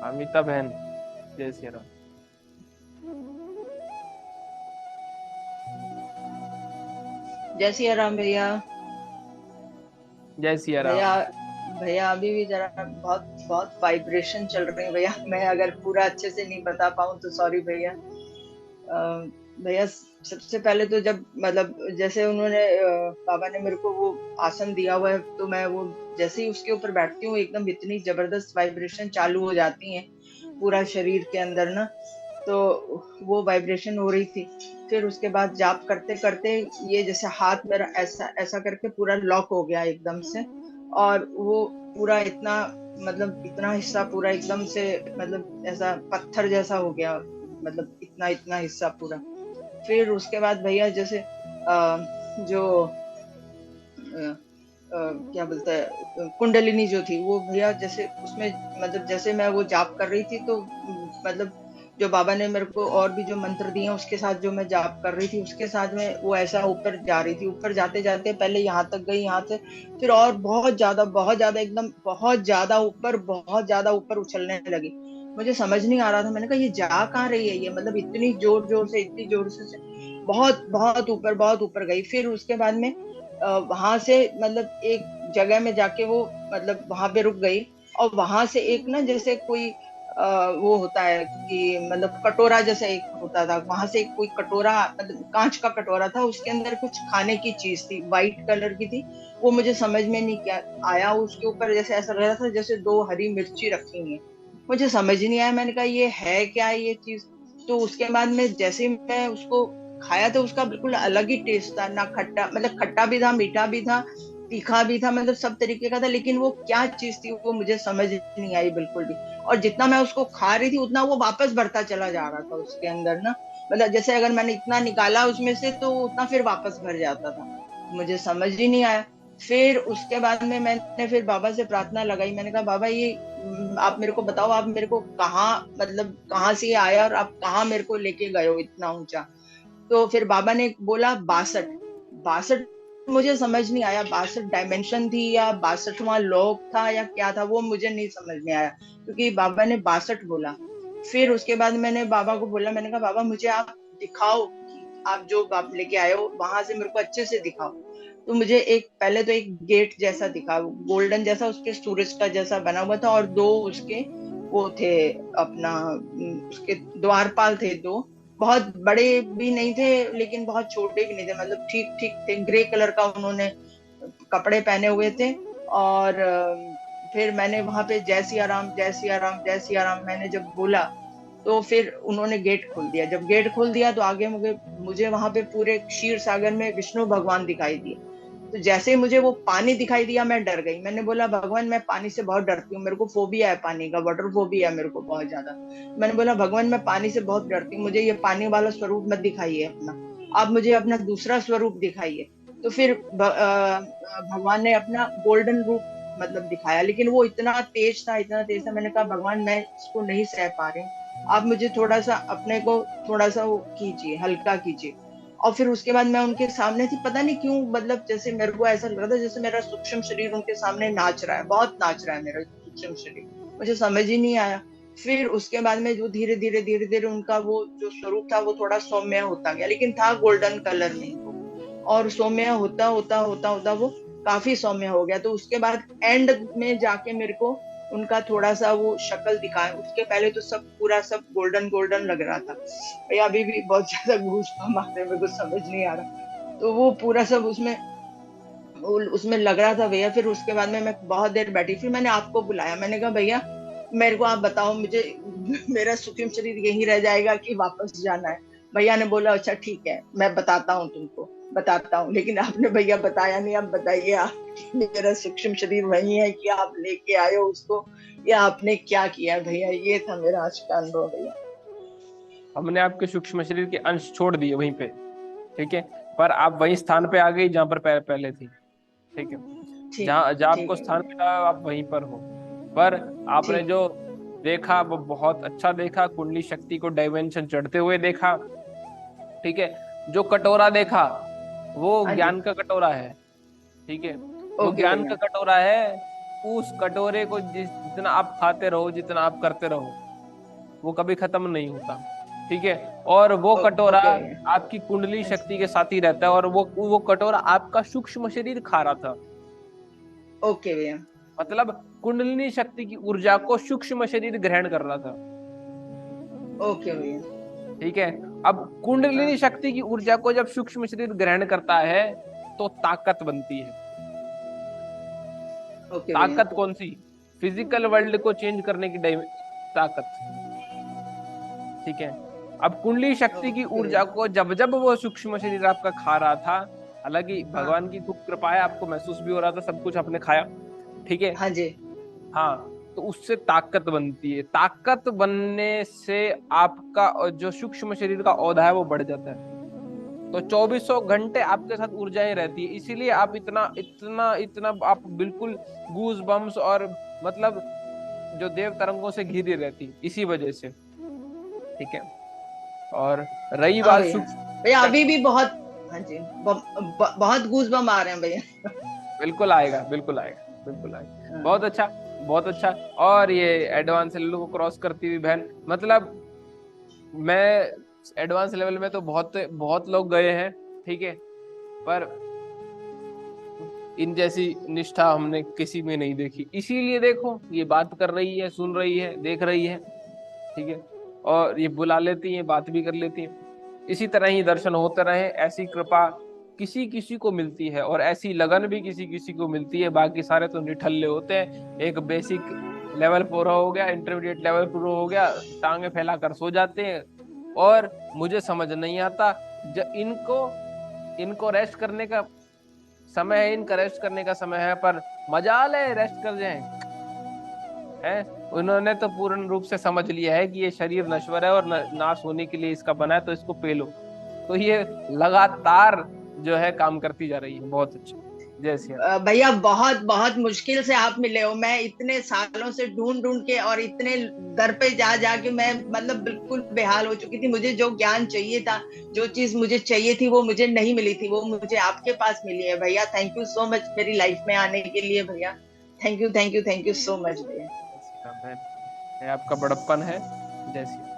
अमिता बहन। जय श्री राम। जय सिया राम भैया। जय सिया भैया राम। भैया अभी भी जरा बहुत बहुत वाइब्रेशन चल रही है भैया। मैं अगर पूरा अच्छे से नहीं बता पाऊँ तो सॉरी भैया। भैया सबसे पहले तो जब मतलब जैसे उन्होंने बाबा ने मेरे को वो आसन दिया हुआ है, तो मैं वो जैसे ही उसके ऊपर बैठती हूँ एकदम इतनी जबरदस्त वाइब्रेशन चालू हो जाती है पूरा शरीर के अंदर ना। तो वो वाइब्रेशन हो रही थी। फिर उसके बाद जाप करते करते ये जैसे हाथ मेरा ऐसा ऐसा करके पूरा लॉक हो गया एकदम से। और वो पूरा इतना मतलब इतना हिस्सा पूरा एकदम से मतलब ऐसा पत्थर जैसा हो गया। मतलब इतना इतना हिस्सा पूरा। फिर उसके बाद भैया जैसे जो क्या बोलते हैं कुंडलिनी जो थी वो भैया जैसे उसमें मतलब जैसे मैं वो जाप कर रही थी तो मतलब जो बाबा ने मेरे को और भी जो मंत्र दिए हैं उसके साथ जो मैं जाप कर रही थी उसके साथ में वो ऐसा ऊपर जा रही थी। ऊपर जाते जाते पहले यहाँ तक गई, यहाँ से फिर और बहुत ज्यादा एकदम बहुत ज्यादा ऊपर उछलने लगी। मुझे समझ नहीं आ रहा था, मैंने कहा ये जा कहाँ रही है ये, मतलब इतनी जोर जोर से इतनी जोर से बहुत बहुत ऊपर गई। फिर उसके बाद में वहां से मतलब एक जगह में जाके वो मतलब वहां पे रुक गई। और वहां से एक ना जैसे कोई वो होता है कि मतलब कटोरा जैसा एक होता था, वहां से एक कोई कटोरा मतलब कांच का कटोरा था, उसके अंदर कुछ खाने की चीज थी, वाइट कलर की थी। वो मुझे समझ में नहीं क्या आया, उसके ऊपर जैसे ऐसा लग रहा था जैसे दो हरी मिर्ची रखी हुई है। मुझे समझ नहीं आया, मैंने कहा ये है क्या ये चीज। तो उसके बाद में जैसे ही मैं उसको खाया तो उसका बिल्कुल अलग ही टेस्ट था, ना खट्टा मतलब खट्टा भी था, मीठा भी था, तीखा भी था, मतलब सब तरीके का था। लेकिन वो क्या चीज थी वो मुझे समझ नहीं आई बिल्कुल भी। और जितना मैं उसको खा रही थी उतना वो वापस बढ़ता चला जा रहा था उसके अंदर ना। मतलब जैसे अगर मैंने इतना निकाला उसमें से तो उतना फिर वापस भर जाता था। मुझे समझ ही नहीं आया। फिर उसके बाद में मैंने फिर बाबा से प्रार्थना लगाई, मैंने कहा बाबा ये आप मेरे को बताओ, आप मेरे को कहाँ मतलब कहाँ से ये आया और आप कहाँ मेरे को लेके गए हो इतना ऊंचा। तो फिर बाबा ने बोला 62। 62 मुझे समझ नहीं आया, 62 डायमेंशन थी या 62वां लोक था या क्या था वो मुझे नहीं समझ में आया, क्योंकि बाबा ने 62 बोला। फिर उसके बाद मैंने बाबा को बोला, मैंने कहा बाबा मुझे आप दिखाओ कि आप जो आप लेके आए हो वहां से मेरे को अच्छे से दिखाओ। तो मुझे एक पहले तो एक गेट जैसा दिखा, गोल्डन जैसा, उसके सूरज का जैसा बना हुआ था, और दो उसके वो थे अपना उसके द्वारपाल थे दो। बहुत बड़े भी नहीं थे लेकिन बहुत छोटे भी नहीं थे, मतलब ठीक ठीक थे, ग्रे कलर का उन्होंने कपड़े पहने हुए थे। और फिर मैंने वहां पे जय सिया राम जय सिया राम जय सिया राम मैंने जब बोला तो फिर उन्होंने गेट खोल दिया। जब गेट खोल दिया तो आगे मुझे मुझे वहां पे पूरे क्षीर सागर में विष्णु भगवान दिखाई दिए। तो जैसे ही मुझे वो पानी दिखाई दिया मैं डर गई, मैंने बोला भगवान मैं पानी से बहुत डरती हूँ, मेरे को फोबिया है पानी का, वाटर फोबिया है मेरे को बहुत ज्यादा। मैंने बोला भगवान मैं पानी से बहुत डरती हूँ, मुझे ये पानी वाला स्वरूप मत दिखाइए अपना, आप मुझे अपना दूसरा स्वरूप दिखाइए। तो फिर भगवान ने अपना गोल्डन रूप मतलब दिखाया, लेकिन वो इतना तेज था, मैंने कहा भगवान मैं इसको नहीं सह पा रही हूँ, आप मुझे थोड़ा सा अपने को थोड़ा सा वो कीजिए, हल्का कीजिए। और फिर उसके बाद मैं उनके सामने थी, पता नहीं क्यों मतलब जैसे मेरे को ऐसा लग रहा था जैसे मेरा सूक्ष्म शरीर उनके सामने नाच रहा है, बहुत नाच रहा है मेरा सूक्ष्म शरीर। मुझे समझ ही नहीं आया। फिर उसके बाद में जो धीरे धीरे उनका वो जो स्वरूप था वो थोड़ा सौम्य होता गया, लेकिन था गोल्डन कलर में ही वो। और सौम्य होता वो काफी सौम्य हो गया। तो उसके बाद एंड में जाके मेरे को उनका थोड़ा सा वो शक्ल दिखाया, उसके पहले तो सब पूरा सब गोल्डन गोल्डन लग रहा था भैया। अभी भी बहुत ज्यादा गूज बम्प आते हैं, मेरे को समझ नहीं आ रहा। तो वो पूरा सब उसमें उसमें लग रहा था भैया। फिर उसके बाद में मैं बहुत देर बैठी, फिर मैंने आपको बुलाया, मैंने कहा भैया मेरे को आप बताओ, मुझे मेरा सूक्ष्म शरीर यहीं रह जाएगा कि वापस जाना है। भैया ने बोला अच्छा ठीक है मैं बताता हूँ तुमको, बताता हूँ। लेकिन आपने भैया बताया नहीं, आप बताइए आप कि मेरा सूक्ष्म शरीर वही है कि आप लेके आए हो उसको, या आपने क्या किया भैया। ये था मेरा आज का अनुभव भैया। हमने आपके सूक्ष्म शरीर के अंश छोड़ दिए वहीं पे। ठीक है। पर आप वही स्थान पे आ गई जहां पर पहले थी। ठीक है। ठीक जहाँ जहाँ ठीक आपको है स्थान भैया। मिला आप वहीं पर हो। पर आपने ठीक जो देखा वो बहुत अच्छा देखा, कुंडली शक्ति को डायमेंशन चढ़ते हुए देखा। ठीक है। जो कटोरा देखा वो हाँ जी। ज्ञान का कटोरा है। ठीक है। वो ओके ज्ञान का भैया। कटोरा है। उस कटोरे को जितना आप खाते रहो, जितना आप करते रहो, वो कभी खत्म नहीं होता। ठीक है। और वो कटोरा ओके भैया। आपकी कुंडली हाँ जी। शक्ति के साथ ही रहता है, और वो कटोरा आपका सूक्ष्म शरीर खा रहा था। ओके भैया। मतलब कुंडलिनी शक्ति की ऊर्जा को सूक्ष्म शरीर ग्रहण कर रहा था। ओके भैया। ठीक है। अब कुंडलिनी हाँ। शक्ति की ऊर्जा को जब सूक्ष्म शरीर ग्रहण करता है तो ताकत बनती है। ओके भैया। ताकत कौन सी? फिजिकल वर्ल्ड को चेंज करने की ताकत। ठीक है। अब कुंडली शक्ति की ओके ऊर्जा भैया। को जब जब वो सूक्ष्म शरीर आपका खा रहा था, हालांकि हाँ। भगवान की खूब कृपा है, आपको महसूस भी हो रहा था सब कुछ आपने खाया। ठीक है। हाँ जी। हाँ। तो उससे ताकत बनती है। ताकत बनने से आपका जो सूक्ष्म शरीर का औधा है वो बढ़ जाता है। तो 2400 घंटे आपके साथ ऊर्जाएं रहती है, इसीलिए आप इतना इतना इतना आप बिल्कुल गूज बम्स और मतलब जो देव तरंगों से घिरी रहती है, इसी वजह से। ठीक है। और रही हाँ बात भैया। सूक्ष्म भैया अभी शक्ति, भी बहुत, हाँ जी, बहुत गूज बम आ रहे हैं भैया। बिल्कुल आएगा, बिल्कुल आएगा, बिल्कुल आएगा। हाँ। बहुत अच्छा, बहुत अच्छा। और ये एडवांस लेवल को क्रॉस करती हुई बहन, मतलब मैं एडवांस लेवल में तो बहुत बहुत लोग गए हैं। ठीक है। पर इन जैसी निष्ठा हमने किसी में नहीं देखी, इसीलिए देखो ये बात कर रही है, सुन रही है, देख रही है। ठीक है। और ये बुला लेती है, बात भी कर लेती है। इसी तरह ही दर्शन होते रहे, ऐसी कृपा किसी किसी को मिलती है, और ऐसी लगन भी किसी किसी को मिलती है। बाकी सारे तो निठल्ले होते हैं। एक बेसिक लेवल पूरा हो गया, इंटरमीडिएट लेवल पूरा हो गया, टांगे फैला कर सो जाते हैं। और मुझे समझ नहीं आता, जब इनको इनको रेस्ट करने का समय है, इनका रेस्ट करने का समय है, पर मजाल है रेस्ट कर जाए है। उन्होंने तो पूर्ण रूप से समझ लिया है कि ये शरीर नश्वर है और नाश होने के लिए इसका बना है, तो इसको पेलो। तो ये लगातार जो है काम करती जा रही है। बहुत अच्छा। जय श्री राम। भैया बहुत बहुत मुश्किल से आप मिले हो। मैं इतने सालों से ढूंढ ढूंढ के और इतने दर पे जा जा के मैं मतलब बिल्कुल बेहाल हो चुकी थी। मुझे जो ज्ञान चाहिए था, जो चीज मुझे चाहिए थी, वो मुझे नहीं मिली थी, वो मुझे आपके पास मिली है भैया। थैंक यू सो मच मेरी लाइफ में आने के लिए भैया। Thank you, thank you, thank you so much भैया। जय श्री राम बहन, ये आपका बड़प्पन है। जय श्री राम।